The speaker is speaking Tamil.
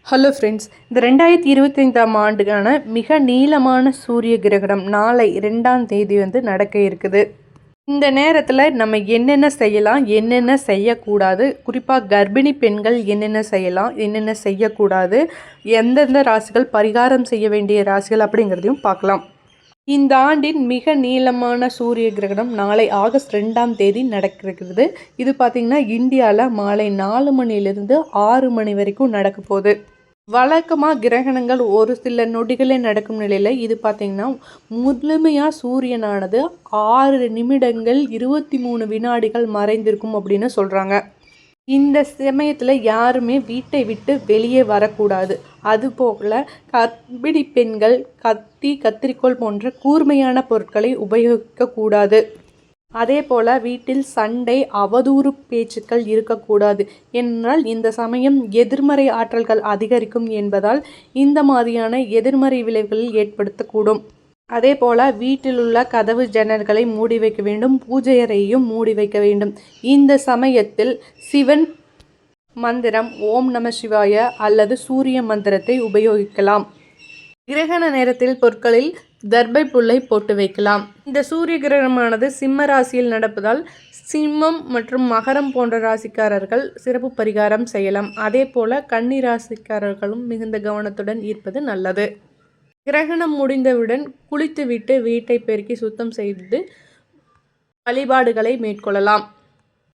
ஹலோ ஃப்ரெண்ட்ஸ், இந்த 2025ஆம் ஆண்டுக்கான மிக நீளமான சூரிய கிரகணம் நாளை 2ஆம் தேதி நடக்க இருக்குது. இந்த நேரத்தில் நம்ம என்னென்ன செய்யலாம், என்னென்ன செய்யக்கூடாது, குறிப்பாக கர்ப்பிணி பெண்கள் என்னென்ன செய்யலாம், என்னென்ன செய்யக்கூடாது, எந்தெந்த ராசிகள் பரிகாரம் செய்ய வேண்டிய ராசிகள் அப்படிங்கிறதையும் பார்க்கலாம். இந்த ஆண்டின் மிக நீளமான சூரிய கிரகணம் நாளை ஆகஸ்ட் 2ஆம் தேதி நடக்கிறது. இது பார்த்திங்கன்னா இந்தியாவில் மாலை 4 மணிலிருந்து 6 மணி வரைக்கும் நடக்க போகுது. வழக்கமாக கிரகணங்கள் ஒரு சில நொடிகளே நடக்கும் நிலையில் இது பார்த்திங்கன்னா முழுமையாக சூரியனானது 6 நிமிடங்கள் 23 வினாடிகள் மறைந்திருக்கும் அப்படின்னு சொல்கிறாங்க. இந்த சமயத்தில் யாருமே வீட்டை விட்டு வெளியே வரக்கூடாது. அதுபோல் கர்ப்பிணி பெண்கள் கத்தி, கத்திரிக்கோல் போன்ற கூர்மையான பொருட்களை உபயோகிக்கக்கூடாது. அதே போல் வீட்டில் சண்டை, அவதூறு பேச்சுக்கள் இருக்கக்கூடாது. ஏனென்றால் இந்த சமயம் எதிர்மறை ஆற்றல்கள் அதிகரிக்கும் என்பதால் இந்த மாதிரியான எதிர்மறை விளைவுகளில் ஏற்படுத்தக்கூடும். அதே போல் வீட்டில் உள்ள கதவு ஜன்னல்களை மூடி வைக்க வேண்டும். பூஜை அறையையும் மூடி வைக்க வேண்டும். இந்த சமயத்தில் சிவன் மந்திரம் ஓம் நம சிவாய அல்லது சூரிய மந்திரத்தை உபயோகிக்கலாம். கிரகண நேரத்தில் பொருட்களில் தர்பை புல்லை போட்டு வைக்கலாம். இந்த சூரிய கிரகணமானது சிம்ம ராசியில் நடப்பதால் சிம்மம் மற்றும் மகரம் போன்ற ராசிக்காரர்கள் சிறப்பு பரிகாரம் செய்யலாம். அதே போல் கன்னி ராசிக்காரர்களும் மிகுந்த கவனத்துடன் இருப்பது நல்லது. கிரகணம் முடிந்தவுடன் குளித்துவிட்டு வீட்டை பெருக்கி சுத்தம் செய்து வழிபாடுகளை மேற்கொள்ளலாம்.